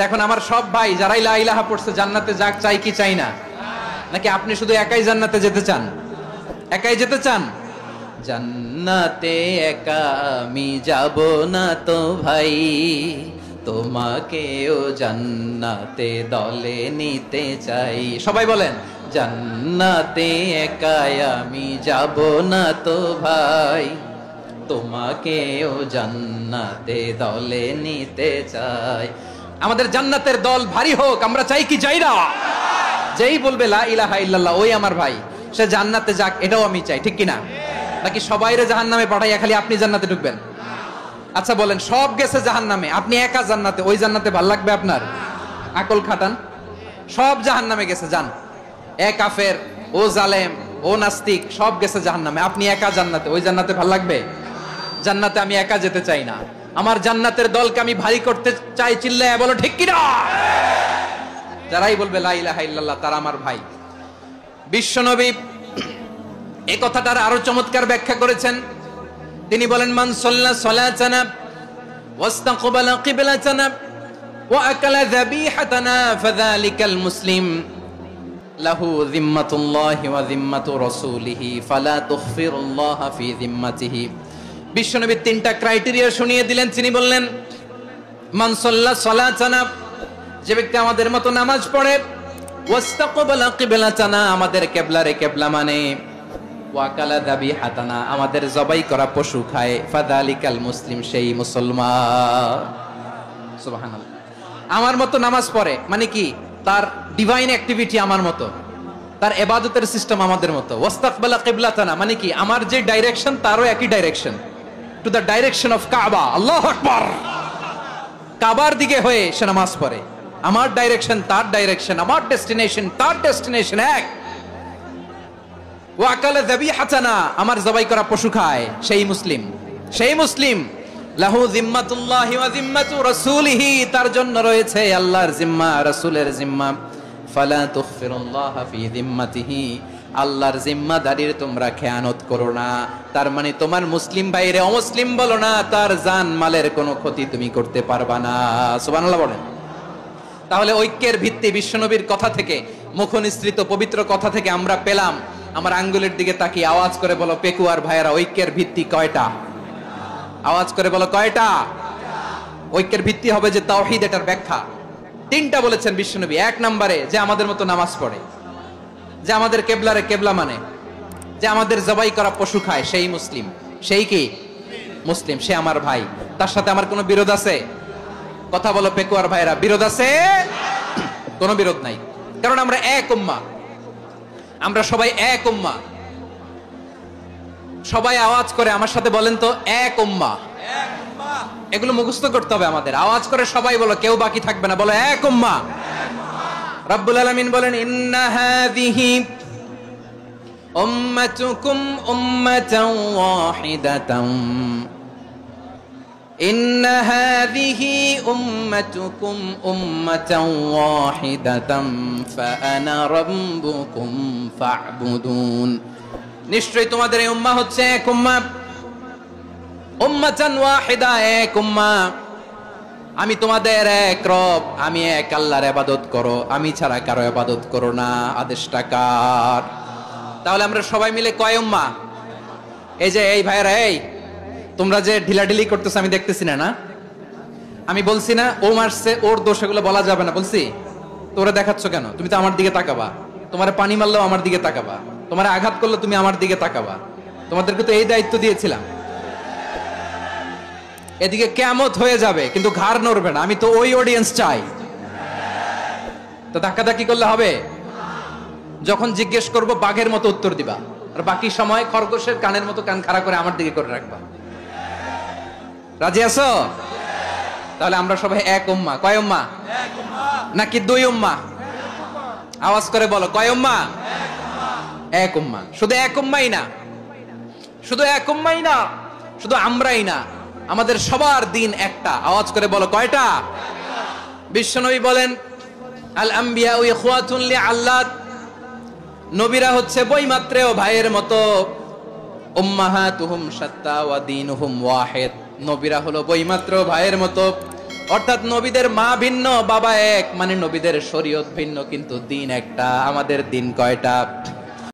এখন আমার সব ভাই যারাই লা ইলাহা পড়ছে জান্নাতে যাক, চাই কি চাই না? নাকি আপনি শুধু একাই জান্নাতে যেতে চান? একাই যেতে চান? জান্নাতে একা আমি যাব না তো ভাই, তোমাকেও জান্নাতে দলে নিতে চাই। সবাই বলেন, জান্নাতে একা আমি যাব না তো ভাই, তোমাকেও জান্নাতে দলে নিতে চাই। আমাদের জান্নাতের দল ভারী হোক, আমরা চাই কি চাই না? যেই বলবে লা ইলাহা ইল্লাল্লাহ ওই আমার ভাই, সে জান্নাতে যাক, এটাও আমি চাই, ঠিক কিনা? নাকি সবাইরে জাহান্নামে পাঠাইয়া খালি আপনি জান্নাতে ঢুকবেন? আচ্ছা বলেন, সব গেছে জাহান্নামে, আপনি একা জান্নাতে, ওই জান্নাতে ভাল লাগবে আপনার? আকল খাটান। সব জাহান্নামে গেছে, যান। এ কাফের, ও জালেম, ও নাস্তিক, সব গেছে জাহান্নামে, আপনি একা জান্নাতে, ওই জান্নাতে ভাল লাগবে? জান্নাতে আমি একা যেতে চাই না, আমার জান্নাতের দলকে আমি ভারী করতে চাই। চিল্লায় বলো ঠিক কিনা? যারাই বলবে লা ইলাহা ইল্লাল্লাহ তারা আমার ভাই। বিশ্বনবী এই কথাটার আরো চমৎকার ব্যাখ্যা করেছেন। তিনি বলেন, মান সাল্লা সালাতানা ওয়াস্তাকবালা কিবলাতানা ওয়া আকালা যাবিহাতানা ফাযালিকাল মুসলিম লাহু যিম্মাতুল্লাহি ওয়া যিম্মাতু রাসূলিহি ফালা তুগফিরুল্লাহা ফি যিম্মাতিহি। বিশ্বনবী তিনটা ক্রাইটেরিয়া শুনিয়ে দিলেন। তিনি বললেন, মান সাল্লা সালাতানা, যে ব্যক্তি আমাদের মতো নামাজ পড়ে, ওয়াস্তাকবালা কিবলাতানা, আমাদের কিবলারে কিবলা মানে, ওয়াকালা যাবিহাতানা, আমাদের জবাই করা পশু খায়, ফাযালিকাল মুসলিম, সেই মুসলমান। সুবহানাল্লাহ। আমার মতো নামাজ পড়ে মানে কি? তার ডিভাইন অ্যাক্টিভিটি আমার মতো, তার ইবাদতের সিস্টেম আমাদের মতো। ওয়াস্তাকবালা কিবলাতানা মানে কি? আমার যে ডাইরেকশন তারও একই direction, to the direction of কাবা। আল্লাহু আকবার। কাবার দিকে হয়ে সে নামাজ পড়ে। আমার ডাইরেকশন তার ডাইরেকশন, আমার ডেস্টিনেশন তার ডেস্টিনেশন এক। ওয়াকালা যাবিহাতানা, আমার জবাই করা পশু খায়, সেই মুসলিম। সেই মুসলিম। লাহু যিম্মাতুল্লাহি ওয়া যিম্মাতু রাসূলিহি, তার জন্য রয়েছে আল্লাহর জিম্মা, রাসূলের জিম্মা। ফালা তুগফিরুল্লাহা ফি যিম্মাতিহি, আল্লাহর জিম্মাদারির তোমরা খেয়ানত করো না। তার মানে তোমার মুসলিম ভাইরে অমুসলিম বলো না, তার জান মালের কোনো ক্ষতি তুমি করতে পারবা না। সুবহানাল্লাহ বলেন। তাহলে ঐক্যের ভিত্তি বিশ্বনবীর কথা থেকে, মুখনিসৃত পবিত্র কথা থেকে আমরা পেলাম। আমার আঙ্গুলের দিকে তাকিয়ে আওয়াজ করে বলো পেকুয়ার ভাইয়েরা, ঐক্যের ভিত্তি কয়টা? আওয়াজ করে বলো কয়টা? ঐক্যের ভিত্তি হবে যে তাওহীদ, এটার ব্যাখ্যা তিনটা বলেছেন বিশ্বনবী। এক নম্বরে, যে আমাদের মতো নামাজ পড়ে, যে আমাদের কেবলারে কেবলা মানে, যে আমাদের জবাই করা পশু খায়, সেই মুসলিম। সেই কি? মুসলিম। সে আমার ভাই। তার সাথে আমার কোনো বিরোধ আছে? কথা বলো পেকুয়ার ভাইরা, বিরোধ আছে? কোনো বিরোধ নাই, কারণ আমরা এক উম্মাহ, আমরা সবাই এক উম্মাহ। সবাই আওয়াজ করে আমার সাথে বলেন তো, এক উম্মাহ। এগুলো মুখস্থ করতে হবে আমাদের। আওয়াজ করে সবাই বলো, কেউ বাকি থাকবে না, বলো এক উম্মাহ। রব্বুল আলামিন বলেন, ইন্না হাযিহি উম্মাতুকুম উম্মাতান ওয়াহিদাতান, ইন্না হাযিহি উম্মাতুকুম উম্মাতান ওয়াহিদাতান ফাআনা রাব্বুকুম ফা'বুদুন। নিশ্চয়ই তোমাদের এই উম্মাহ হচ্ছে এক উম্মাহ, উম্মাতান ওয়াহিদা, এক উম্মাহ। আমি তোমাদের এক রব, আমি এক আল্লাহর ইবাদত করো, আমি ছাড়া কারো ইবাদত করো না। আদেশটা কার? তাহলে আমরা সবাই মিলে কয় উম্মাহ? এই যে এই ভাইরা, এই তোমরা যে ঢিলাঢিলি করতেছ আমি দেখতেছি না। আমি বলছি না ও মারছে, ওর দোষ, এগুলো বলা যাবে না বলছি? তোরা দেখাচ্ছ কেন? তুমি তো আমার দিকে তাকাবা। তোমার পানি মারলেও আমার দিকে তাকাবা, তোমার আঘাত করলে তুমি আমার দিকে তাকাবা। তোমাদেরকে তো এই দায়িত্ব দিয়েছিলাম। এদিকে কিয়ামত হয়ে যাবে কিন্তু ঘাড় নড়বে না। আমি তো ওই অডিয়েন্স চাই। তো ধাক্কাধাক্কি করলে হবে? যখন জিজ্ঞেস করব বাঘের মতো উত্তর দিবা, আর বাকি সময় খরগোশের কানের মতো কান খাড়া করে আমার দিকে করে রাখবা। রাজি আছো? তাহলে আমরা সবাই এক উম্মাহ। কয় উম্মাহ? নাকি দুই উম্মাহ? আওয়াজ করে বলো, কয় উম্মাহ? এক উম্মাহ। শুধু এক উম্মাহই না, শুধু এক উম্মাহই না, শুধু আমরাই না, আমাদের সবার দিন একটা। আওয়াজ করে বলো কয়টা? বিশ্বনবী বলেন, আল আম্বিয়া ইখওয়াতুন লিআল্লাত, নবীরা হচ্ছে বৈমাত্রেয় ভাইয়ের মতো। উম্মাহাতুহুম শাত্তা ওয়া দীনুহুম ওয়াহিদ, নবীরা হলো বৈমাত্রেয় ভাইয়ের মতো, অর্থাৎ নবীদের মা ভিন্ন বাবা এক, মানে নবীদের শরীয়ত ভিন্ন কিন্তু দিন একটা। আমাদের দিন কয়টা?